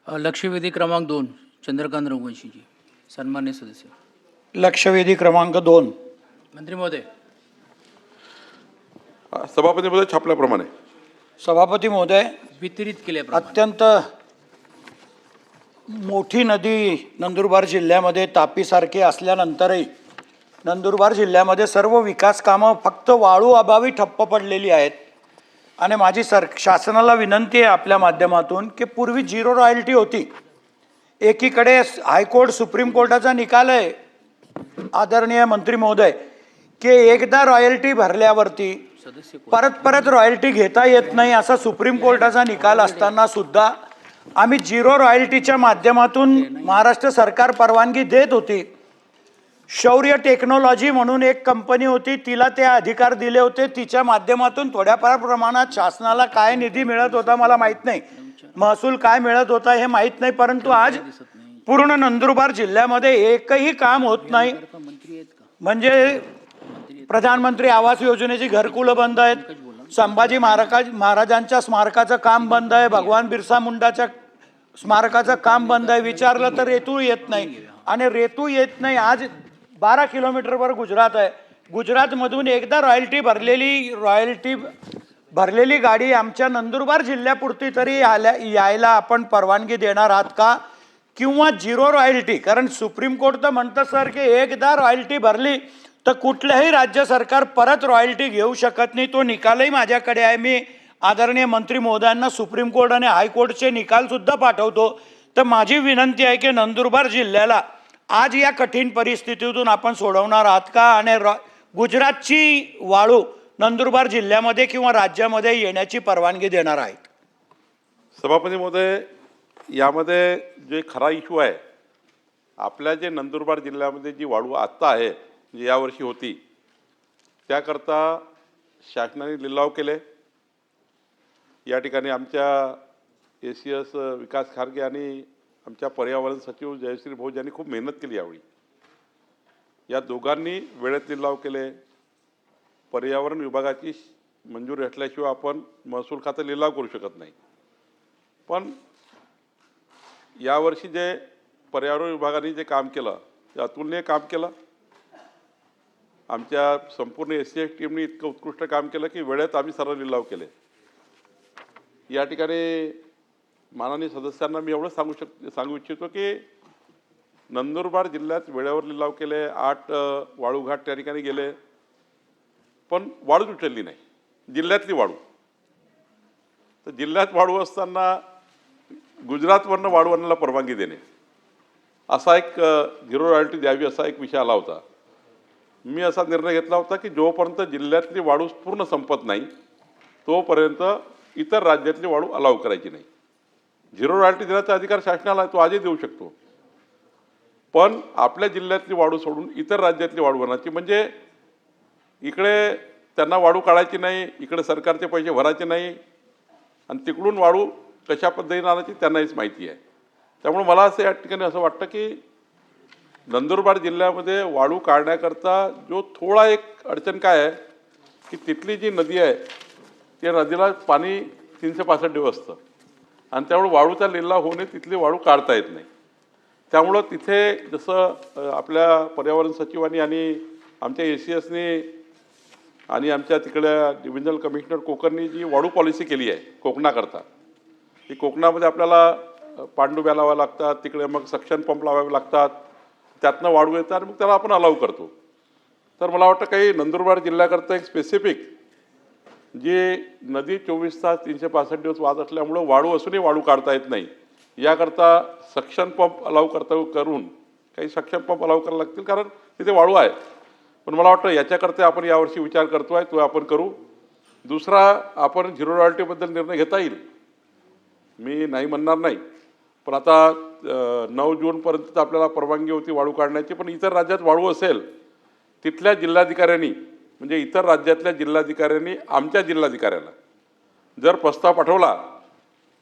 लक्षवेधी क्रमांक 2 चंद्रकांत रघुवंशीजी, सन्मान्य सदस्य. लक्षवेधी क्रमांक 2. मंत्री महोदय. सभापतीमध्ये छापल्याप्रमाणे सभापती महोदय, वितरित केल्याप्रमाणे अत्यंत मोठी नदी नंदुरबार जिल्ह्यामध्ये तापीसारखी असल्यानंतरही नंदुरबार जिल्ह्यामध्ये सर्व विकास कामं फक्त वाळू अभावी ठप्प पडलेली आहेत. आणि माझी शासनाला विनंती आहे आपल्या माध्यमातून की पूर्वी झिरो रॉयल्टी होती. एकीकडे हायकोर्ट सुप्रीम कोर्टाचा निकाल आहे आदरणीय मंत्री महोदय की एकदा रॉयल्टी भरल्यावरती सदस्य परत रॉयल्टी घेता येत नाही असा सुप्रीम कोर्टाचा निकाल असताना सुद्धा आम्ही झिरो रॉयल्टीच्या माध्यमातून महाराष्ट्र सरकार परवानगी देत होती. शौर्य टेक्नॉलॉजी म्हणून एक कंपनी होती, तिला ते अधिकार दिले होते. तिच्या माध्यमातून थोड्याफार प्रमाणात शासनाला काय निधी मिळत होता मला माहीत नाही, महसूल काय मिळत होता हे माहीत नाही. परंतु आज पूर्ण नंदुरबार जिल्ह्यामध्ये एकही काम होत नाही. म्हणजे प्रधानमंत्री आवास योजनेची घरकुलं बंद आहेत, संभाजी महाराजांच्या स्मारकाचं काम बंद आहे, भगवान बिरसा मुंडाच्या स्मारकाचं काम बंद आहे. विचारलं तर रेतू येत नाही आणि रेतू येत नाही. आज 12 किलोमीटरवर गुजरात आहे. गुजरातमधून एकदा रॉयल्टी भरलेली गाडी आमच्या नंदुरबार जिल्ह्यापुरती तरी यायला आपण परवानगी देणार आहात का? किंवा झिरो रॉयल्टी, कारण सुप्रीम कोर्ट तर म्हणतं सर की एकदा रॉयल्टी भरली तर कुठल्याही राज्य सरकार परत रॉयल्टी घेऊ शकत नाही. तो निकालही माझ्याकडे आहे. मी आदरणीय मंत्री महोदयांना सुप्रीम कोर्ट आणि हायकोर्टचे निकाल सुद्धा पाठवतो. तर माझी विनंती आहे की नंदुरबार जिल्ह्याला आज या कठीण परिस्थितीतून आपण सोडवणार आहात का? आणि गुजरातची वाळू नंदुरबार जिल्ह्यामध्ये किंवा राज्यामध्ये येण्याची परवानगी देणार आहेत. सभापती महोदय, यामध्ये जे खरा इश्यू आहे, आपल्या जे नंदुरबार जिल्ह्यामध्ये जी वाळू आत्ता आहे, जी यावर्षी होती, त्याकरता शासनाने लिलाव केले. या ठिकाणी आमच्या ACS विकास खारगे आणि आमच्या पर्यावरण सचिव जयश्री भोज यांनी खूप मेहनत केली यावेळी. या दोघांनी वेळेत लिलाव केले. पर्यावरण विभागाची मंजुरी असल्याशिवाय आपण महसूल खातं लिलाव करू शकत नाही. पण यावर्षी जे पर्यावरण विभागाने जे काम केलं ते अतुलनीय काम केलं. आमच्या संपूर्ण ACS टीमने इतकं उत्कृष्ट काम केलं की वेळेत आम्ही सर्व लिलाव केले. या ठिकाणी माननीय सदस्यांना मी एवढं सांगू इच्छितो की नंदुरबार जिल्ह्यात वेळेवर लिलाव केले. 8 वाळूघाट त्या ठिकाणी गेले, पण वाळूच उचलली नाही, जिल्ह्यातली वाळू. तर जिल्ह्यात वाळू असताना गुजरातवरनं वाळू आणायला परवानगी देणे, असा एक झिरो रॉयल्टी द्यावी असा एक विषय आला होता. मी असा निर्णय घेतला होता की जोपर्यंत जिल्ह्यातली वाळू पूर्ण संपत नाही तोपर्यंत इतर राज्यातली वाळू अलाव करायची नाही. झिरो रॉयल्टी देण्याचा अधिकार शासनाला तो आजही देऊ शकतो, पण आपल्या जिल्ह्यातली वाळू सोडून इतर राज्यातली वाळू आणायची. म्हणजे इकडे त्यांना वाळू काढायची नाही, इकडे सरकारचे पैसे भरायचे नाही, आणि तिकडून वाळू कशा पद्धतीने आणायची त्यांनाहीच माहिती आहे. त्यामुळे मला असं या ठिकाणी असं वाटतं की नंदुरबार जिल्ह्यामध्ये वाळू काढण्याकरता जो थोडा एक अडचण काय आहे की तिथली जी नदी आहे त्या नदीला पाणी 365 दिवस असतं, आणि त्यामुळे वाळूचा लिलाव होणे तिथली वाळू काढता येत नाही. त्यामुळं तिथे जसं आपल्या पर्यावरण सचिवांनी आणि आमच्या ACSने आणि आमच्या तिकडल्या डिव्हिजनल कमिशनर कोकणनी जी वाळू पॉलिसी केली आहे कोकणाकरता, की कोकणामध्ये आपल्याला पांडुब्या लावाव्या लागतात, तिकडे मग सक्शन पंप लावावे लागतात, त्यातनं वाळू येतात आणि मग त्याला आपण अलाव करतो. तर मला वाटतं काही नंदुरबार जिल्ह्याकरता एक स्पेसिफिक जी नदी 24 तास 365 दिवस वाहत असल्यामुळं वाळू असूनही वाळू काढता येत नाही, याकरता सक्शन पंप अलाव करून काही सक्शन पंप अलाव करायला लागतील, कारण तिथे वाळू आहे. पण मला वाटतं याच्याकरता आपण यावर्षी विचार करतो आहे, तो आपण करू. दुसरा, आपण झिरो रॉयल्टीबद्दल निर्णय घेता येईल, मी नाही म्हणणार नाही, पण आता 9 जूनपर्यंत आपल्याला परवानगी होती वाळू काढण्याची. पण इतर राज्यात वाळू असेल तिथल्या जिल्हाधिकाऱ्यांनी, म्हणजे इतर राज्यातल्या जिल्हाधिकाऱ्यांनी आमच्या जिल्हाधिकाऱ्याला जर प्रस्ताव पाठवला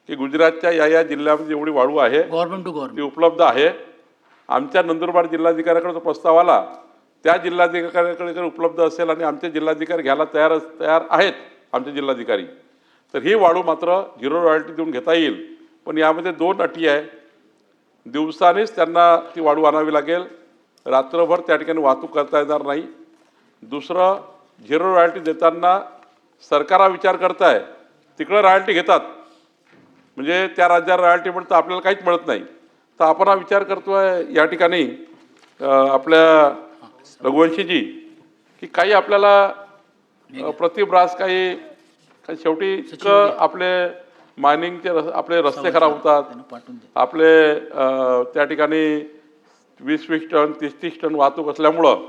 की गुजरातच्या या जिल्ह्यामध्ये एवढी वाळू आहे, गव्हर्नमेंट टू गव्हर्नमेंट ती उपलब्ध आहे, आमच्या नंदुरबार जिल्हाधिकाऱ्याकडे तो प्रस्ताव आला, त्या जिल्हाधिकाऱ्याकडे जर उपलब्ध असेल आणि आमचे जिल्हाधिकारी घ्यायला तयार आहेत आमचे जिल्हाधिकारी, तर ही वाळू मात्र झिरो रॉयल्टी देऊन घेता येईल. पण यामध्ये 2 अटी आहे. दिवसानेच त्यांना ती वाळू आणावी लागेल, रात्रभर त्या ठिकाणी वाहतूक करता येणार नाही. दुसरं, झिरो रॉयल्टी देताना सरकार हा विचार करताय तिकडं रॉयल्टी घेतात, म्हणजे त्या राज्याला रॉयल्टी मिळतं, आपल्याला काहीच मिळत नाही. तर आपण हा विचार करतोय या ठिकाणी आपल्या रघुवंशीजी की काही आपल्याला प्रतिब्रास काही शेवटी इतकं आपले मायनिंगचे आपले रस्ते खराब होतात, आपले त्या ठिकाणी 20-20 टन 30-30 टन वाहतूक असल्यामुळं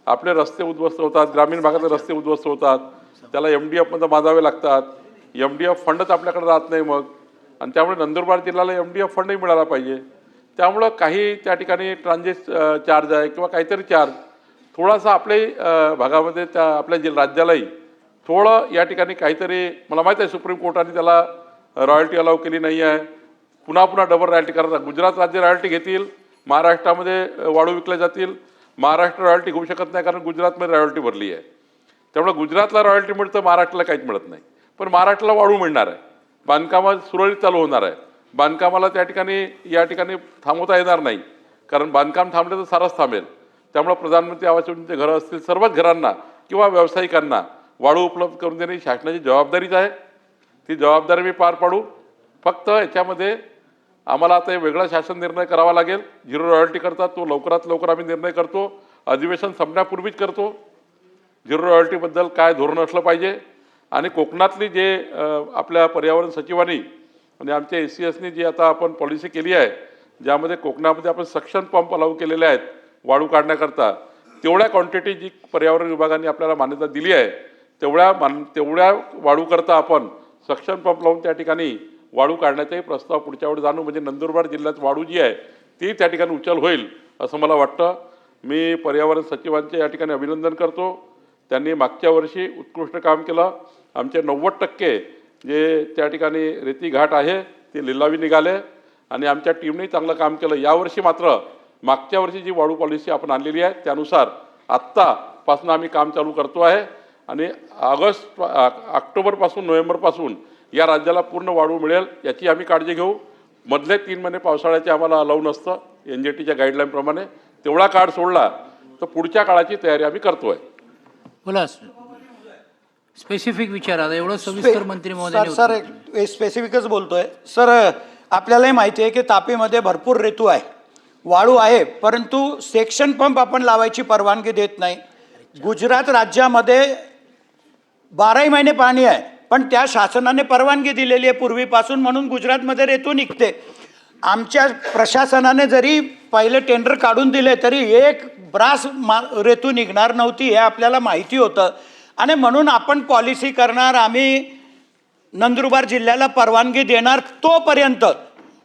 आपले रस्ते उद्ध्वस्त होतात, ग्रामीण भागातले रस्ते उद्ध्वस्त होतात, त्याला MDF बांधावे लागतात. MDF फंडच आपल्याकडे राहत नाही मग, आणि त्यामुळे नंदुरबार जिल्ह्याला MDF फंडही मिळाला पाहिजे. त्यामुळं काही त्या ठिकाणी ट्रान्झिट चार्ज आहे किंवा काहीतरी चार्ज थोडासा आपल्या भागामध्ये त्या आपल्या राज्यालाही थोडं या ठिकाणी काहीतरी, मला माहीत आहे सुप्रीम कोर्टाने त्याला रॉयल्टी अलाव केली नाही आहे, पुन्हा डबल रॉयल्टी करतात. गुजरात राज्य रॉयल्टी घेतील, महाराष्ट्रामध्ये वाळू विकल्या जातील, महाराष्ट्र रॉयल्टी घेऊ शकत नाही कारण गुजरातमध्ये रॉयल्टी भरली आहे. त्यामुळे गुजरातला रॉयल्टी मिळतं, महाराष्ट्राला काहीच मिळत नाही. पण महाराष्ट्राला वाळू मिळणार आहे, बांधकामात सुरळीत चालू होणार आहे, बांधकामाला त्या ठिकाणी या ठिकाणी थांबवता येणार नाही, कारण बांधकाम थांबले तर सारंच थांबेल. त्यामुळे प्रधानमंत्री आवास योजनेचे घरं असतील, सर्वच घरांना किंवा व्यावसायिकांना वाळू उपलब्ध करून देणे ही शासनाची जबाबदारीच आहे. ती जबाबदारी मी पार पाडू. फक्त याच्यामध्ये आम्हाला आता वेगळा शासन निर्णय करावा लागेल. झिरो रॉयल्टी करतात तो लवकरात लवकर आम्ही निर्णय करतो, अधिवेशन संपण्यापूर्वीच करतो. झिरो रॉयल्टीबद्दल काय धोरण असलं पाहिजे, आणि कोकणातली जे आपल्या पर्यावरण सचिवांनी आणि आमच्या ACSनी जी आता आपण पॉलिसी केली आहे, ज्यामध्ये कोकणामध्ये आपण सक्शन पंप लागू केलेले आहेत वाळू काढण्याकरता, तेवढ्या क्वांटिटी जी पर्यावरण विभागाने आपल्याला मान्यता दिली आहे तेवढ्या वाळूकरता आपण सक्शन पंप लावून त्या ठिकाणी वाळू काढण्याचाही प्रस्ताव पुढच्या वेळी जाणू, म्हणजे नंदुरबार जिल्ह्यात वाळू जी आहे ती त्या ठिकाणी उचल होईल असं मला वाटतं. मी पर्यावरण सचिवांचे या ठिकाणी अभिनंदन करतो. त्यांनी मागच्या वर्षी उत्कृष्ट काम केलं. आमचे 90% जे त्या ठिकाणी रेती घाट आहे ते लिलावी निघाले आणि आमच्या टीमने चांगलं काम केलं. यावर्षी मात्र मागच्या वर्षी जी वाळू पॉलिसी आपण आणलेली आहे त्यानुसार आत्तापासून आम्ही काम चालू करतो आहे, आणि ऑक्टोबरपासून नोव्हेंबरपासून या राज्याला पूर्ण वाळू मिळेल याची आम्ही काळजी घेऊ. मधले 3 महिने पावसाळ्याचे आम्हाला अलाव नसतं NGTच्या गाईडलाईनप्रमाणे, तेवढा काळ सोडला तर पुढच्या काळाची तयारी आम्ही करतोय. बोला स्पेसिफिक विचारा, एवढं सविस्तर मंत्री महोदय. सर स्पेसिफिकच बोलतोय. सर आपल्यालाही माहिती आहे की तापीमध्ये भरपूर रेतू आहे, वाळू आहे, परंतु सेक्शन पंप आपण लावायची परवानगी देत नाही. गुजरात राज्यामध्ये 12 महिने पाणी आहे, पण त्या शासनाने परवानगी दिलेली आहे पूर्वीपासून, म्हणून गुजरातमध्ये रेतू निघते. आमच्या प्रशासनाने जरी पहिले टेंडर काढून दिले तरी एक ब्रास रेतू निघणार नव्हती हे आपल्याला माहिती होतं, आणि म्हणून आपण पॉलिसी करणार, आम्ही नंदुरबार जिल्ह्याला परवानगी देणार. तोपर्यंत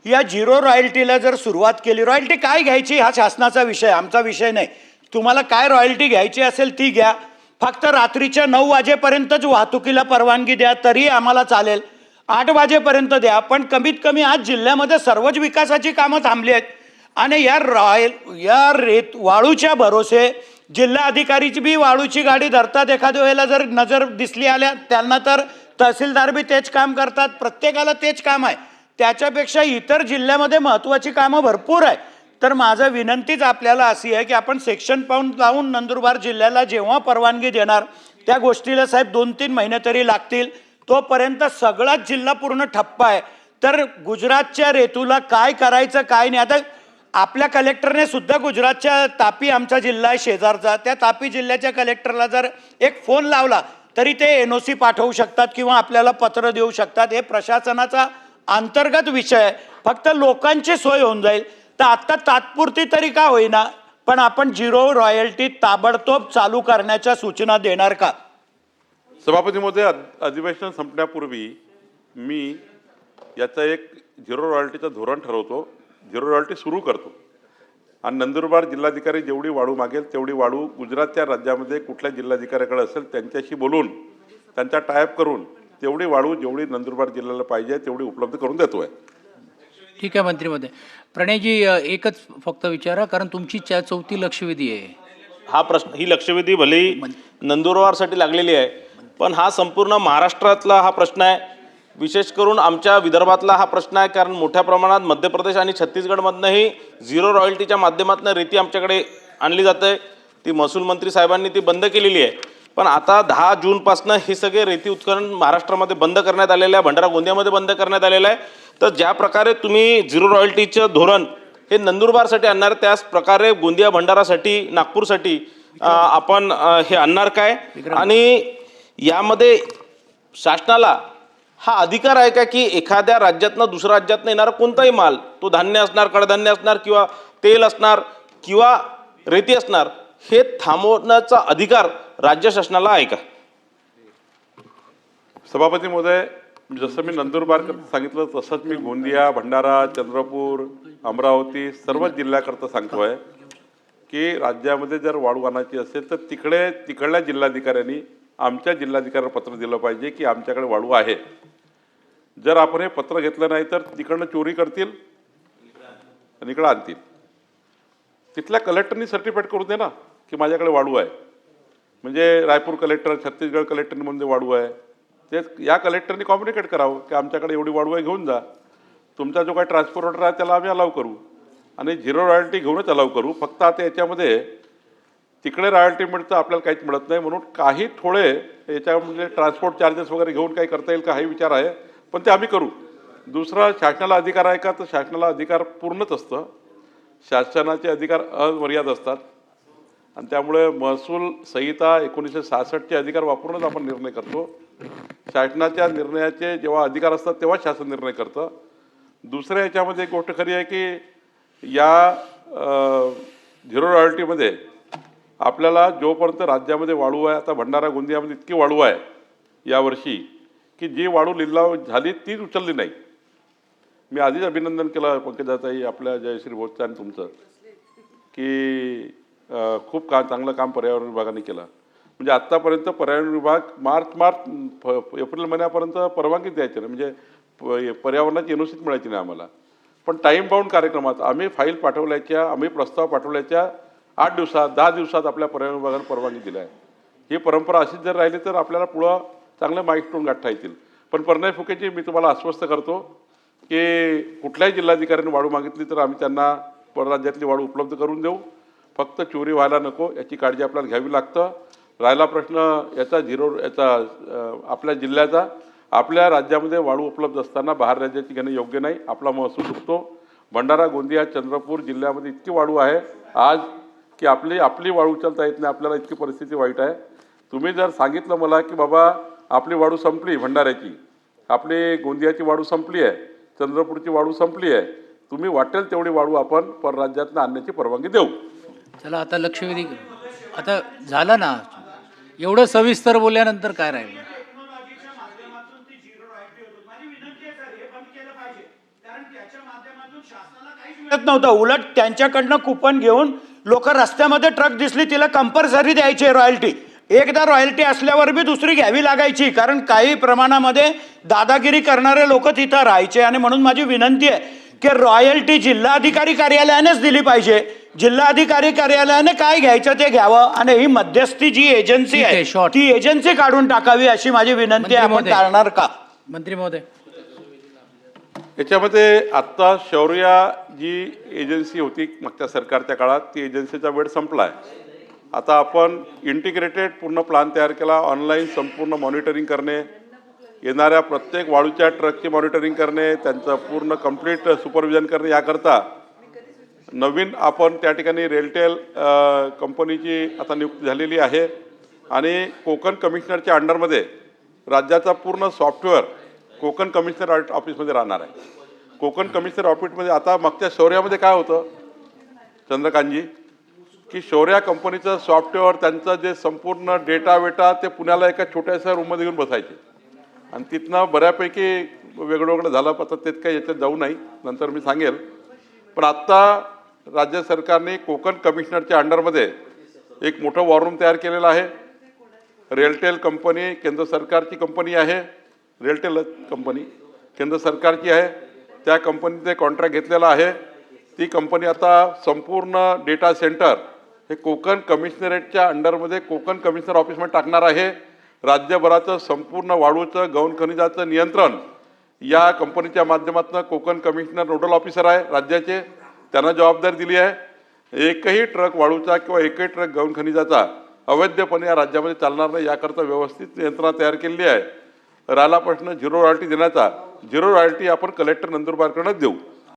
या झिरो रॉयल्टीला जर सुरुवात केली, रॉयल्टी काय घ्यायची हा शासनाचा विषय, आमचा विषय नाही. तुम्हाला काय रॉयल्टी घ्यायची असेल ती घ्या, फक्त रात्रीच्या 9 वाजेपर्यंतच वाहतुकीला परवानगी द्या तरी आम्हाला चालेल, 8 वाजेपर्यंत द्या. पण कमीत कमी आज जिल्ह्यामध्ये सर्वच विकासाची कामं थांबली आहेत, आणि या वाळूच्या भरोसे जिल्हा अधिकारीची बी वाळूची गाडी धरतात. एखाद्या वेळेला जर नजर दिसली आल्या त्यांना तर तहसीलदार बी तेच काम करतात, प्रत्येकाला तेच काम आहे. त्याच्यापेक्षा इतर जिल्ह्यामध्ये महत्त्वाची कामं भरपूर आहे. तर माझं विनंतीच आपल्याला अशी आहे की आपण सेक्शन पंप लावून नंदुरबार जिल्ह्याला जेव्हा परवानगी देणार त्या गोष्टीला साहेब 2-3 महिने तरी लागतील. तोपर्यंत सगळाच जिल्हा पूर्ण ठप्प आहे. तर गुजरातच्या रेतूला काय करायचं काय नाही. आता आपल्या कलेक्टरने सुद्धा गुजरातच्या तापी आमचा जिल्हा आहे शेजारचा, त्या तापी जिल्ह्याच्या कलेक्टरला जर एक फोन लावला तरी ते NOC पाठवू शकतात किंवा आपल्याला पत्र देऊ शकतात. हे प्रशासनाचा अंतर्गत विषय आहे, फक्त लोकांची सोय होऊन जाईल. तर आत्ता तात्पुरती तरी का होईना पण आपण झिरो रॉयल्टी ताबडतोब चालू करण्याच्या सूचना देणार का? सभापती महोदय, अधिवेशन संपण्यापूर्वी मी याचा एक झिरो रॉयल्टीचं धोरण ठरवतो, झिरो रॉयल्टी सुरू करतो, आणि नंदुरबार जिल्हाधिकारी जेवढी वाळू मागेल तेवढी वाळू गुजरातच्या राज्यामध्ये कुठल्या जिल्हाधिकाऱ्याकडे असेल त्यांच्याशी बोलून त्यांचा टायअप करून तेवढी वाळू जेवढी नंदुरबार जिल्ह्याला पाहिजे तेवढी उपलब्ध करून देतोय. ठीक आहे मंत्री महोदय. प्रणयजी एकच फक्त विचारा, कारण तुमची 4थी लक्षवेधी आहे. हा प्रश्न, ही लक्षवेधी भलेही नंदुरबारसाठी लागलेली आहे, पण हा संपूर्ण महाराष्ट्रातला हा प्रश्न आहे. विशेष करून आमच्या विदर्भातला हा प्रश्न आहे, कारण मोठ्या प्रमाणात मध्य प्रदेश आणि छत्तीसगडमधनंही झिरो रॉयल्टीच्या माध्यमातून रेती आमच्याकडे आणली जाते. ती महसूल मंत्री साहेबांनी ती बंद केलेली आहे. पण आता 10 जूनपासून हे सगळे रेती उत्खनन महाराष्ट्रामध्ये बंद करण्यात आलेलं आहे, भंडारा गोंदियामध्ये बंद करण्यात आलेलं आहे. तर ज्या प्रकारे तुम्ही झिरो रॉयल्टीचं धोरण हे नंदुरबारसाठी आणणार, त्याच प्रकारे गोंदिया भंडारासाठी नागपूरसाठी आपण हे आणणार काय? आणि यामध्ये शासनाला हा अधिकार आहे का की एखाद्या राज्यातनं दुसऱ्या राज्यातनं येणारा कोणताही माल, तो धान्य असणार, कडधान्य असणार किंवा तेल असणार किंवा रेती असणार, हे थांबवण्याचा अधिकार राज्य शासनाला आहे का? सभापती महोदय, जसं मी नंदुरबार सांगितलं तसंच मी गोंदिया, भंडारा, चंद्रपूर, अमरावती सर्व जिल्ह्याकरता सांगतोय की राज्यामध्ये जर वाळू आणायची असेल तर तिकडल्या जिल्हाधिकाऱ्यांनी आमच्या जिल्हाधिकाऱ्याला पत्र दिलं पाहिजे की आमच्याकडे वाळू आहे. जर आपण हे पत्र घेतलं नाही तर तिकडनं चोरी करतील आणि इकडं आणतील. तिथल्या कलेक्टरनी सर्टिफाईड करून दे ना की माझ्याकडे वाळू आहे. म्हणजे रायपूर कलेक्टर, छत्तीसगड कलेक्टरमध्ये वाळू आहे, ते या कलेक्टरनी कम्युनिकेट करावं की आमच्याकडे एवढी वाळू आहे, घेऊन जा. तुमचा जो काही ट्रान्सपोर्टर आहे त्याला आम्ही अलाव करू आणि झिरो रॉयल्टी घेऊनच अलाव करू. फक्त आता याच्यामध्ये तिकडे रॉयल्टी मिळतं, आपल्याला काहीच मिळत नाही, म्हणून काही थोडे याच्यामध्ये ट्रान्सपोर्ट चार्जेस वगैरे घेऊन काही करता येईल का हाही विचार आहे, पण ते आम्ही करू. दुसरा, शासनाला अधिकार आहे का? तर शासनाला अधिकार पूर्णच असतं. शासनाचे अधिकार अमर्याद असतात आणि त्यामुळे महसूल संहिता 1966चे अधिकार वापरूनच आपण निर्णय करतो. शासनाच्या निर्णयाचे जेव्हा अधिकार असतात तेव्हा शासन निर्णय करतं. दुसऱ्या याच्यामध्ये एक गोष्ट खरी आहे की या झिरो रॉयल्टीमध्ये आपल्याला जोपर्यंत राज्यामध्ये वाळू आहे, आता भंडारा गोंदियामध्ये इतकी वाळू आहे यावर्षी की जी वाळू लिलाव झाली तीच उचलली नाही. मी आधीच अभिनंदन केलं पंकजाताई आपल्या जयश्री भोसचं आणि तुमचं की खूप चांगलं काम पर्यावरण विभागाने केलं. म्हणजे आत्तापर्यंत पर्यावरण विभाग एप्रिल महिन्यापर्यंत परवानगी द्यायची नाही, म्हणजे पर्यावरणाची एनओसीच मिळायची नाही आम्हाला. पण टाईम बाउंड कार्यक्रमात आम्ही फाईल पाठवल्याच्या, आम्ही प्रस्ताव पाठवल्याच्या 8 दिवसात 10 दिवसात आपल्या पर्यावरण विभागाने परवानगी दिली आहे. ही परंपरा अशीच जर राहिली तर आपल्याला पुढं चांगले माईलस्टोन गाठता येतील. पण परनाई फुकेची मी तुम्हाला आश्वस्त करतो की कुठल्याही जिल्हाधिकाऱ्यांनी वाळू मागितली तर आम्ही त्यांना परराज्यातली वाळू उपलब्ध करून देऊ. फक्त चोरी व्हायला नको याची काळजी आपल्याला घ्यावी लागतं. राहिला प्रश्न याचा आपल्या जिल्ह्याचा, आपल्या राज्यामध्ये वाळू उपलब्ध असताना बाहेर राज्याची घेणं योग्य नाही. आपला महसूल चुकतो. भंडारा, गोंदिया, चंद्रपूर जिल्ह्यामध्ये इतकी वाळू आहे आज की आपली वाळू उचलता येत नाही. आपल्याला इतकी परिस्थिती वाईट आहे. तुम्ही जर सांगितलं मला की बाबा आपली वाळू संपली, भंडाऱ्याची, आपली गोंदियाची वाळू संपली आहे, चंद्रपूरची वाळू संपली आहे, तुम्ही वाटेल तेवढी वाळू आपण परराज्यातनं आणण्याची परवानगी देऊ. चला आता लक्षवेधी आता झालं ना, एवढं सविस्तर बोलल्यानंतर काय राहिलं? मिळत नव्हतं. उलट त्यांच्याकडनं कुपन घेऊन लोक रस्त्यामध्ये ट्रक दिसली तिला कंपल्सरी द्यायची रॉयल्टी. एकदा रॉयल्टी असल्यावर बी दुसरी घ्यावी लागायची, कारण काही प्रमाणामध्ये दादागिरी करणारे लोक तिथं राहायचे. आणि म्हणून माझी विनंती आहे की रॉयल्टी जिल्हाधिकारी कार्यालयानेच दिली पाहिजे. जिल्हाधिकारी कार्यालयाने काय घ्यायचं ते घ्यावं आणि ही मध्यस्थी जी एजन्सी आहे short. ती एजन्सी काढून टाकावी अशी माझी विनंती आहे. आपण मंत्री टाळणार का? मंत्री महोदय, याच्यामध्ये आत्ता शौर्या जी एजन्सी होती मागच्या सरकारच्या काळात, ती एजन्सीचा वेळ संपला आहे. आता आपण इंटिग्रेटेड पूर्ण प्लॅन तयार केला. ऑनलाईन संपूर्ण मॉनिटरिंग करणे, येणाऱ्या प्रत्येक वाळूच्या ट्रकची मॉनिटरिंग करणे, त्यांचं पूर्ण कंप्लीट सुपरविजन करणे, याकरता नवीन आपण त्या ठिकाणी रेलटेल कंपनीची आता नियुक्ती झालेली आहे. आणि कोकण कमिशनरच्या अंडरमध्ये राज्याचा पूर्ण सॉफ्टवेअर कोकण कमिशनर ऑफिसमध्ये राहणार आहे. कोकण कमिशनर ऑफिसमध्ये आता मागच्या शौर्यामध्ये काय होतं चंद्रकांतजी, की शौर्या कंपनीचं सॉफ्टवेअर, त्यांचं जे संपूर्ण डेटा ते पुण्याला एका छोट्याशा रूममध्ये घेऊन बसायचे आणि तिथनं बऱ्यापैकी वेगळं झालं. आता ते काही याच्यात जाऊ नाही, नंतर मी सांगेल. पण आत्ता राज्य सरकारने कोकण कमिशनरच्या अंडरमध्ये एक मोठं वॉर रूम तयार केलेलं आहे. रेलटेल कंपनी केंद्र सरकारची कंपनी आहे. रेलटेल कंपनी केंद्र सरकारची आहे. त्या कंपनीचे कॉन्ट्रॅक्ट घेतलेला आहे. ती कंपनी आता संपूर्ण डेटा सेंटर हे कोकण कमिशनरेटच्या अंडरमध्ये कोकण कमिशनर ऑफिसमध्ये टाकणार आहे. राज्यभराचं संपूर्ण वाळूचं, गौण खनिजाचं नियंत्रण या कंपनीच्या माध्यमातून कोकण कमिशनर नोडल ऑफिसर आहे राज्याचे, त्यांना जबाबदारी दिली आहे। एकही ट्रक वाळूचा किंवा एकही ट्रक गौण खनिजाचा अवैधपणे या राज्यामध्ये चालणार नाही याकरता व्यवस्थित यंत्रणा तयार केलेली आहे। राहिला प्रश्न झिरो रॉयल्टी देण्याचा, झिरो रॉयल्टी आपण कलेक्टर नंदुरबारकडे देऊ।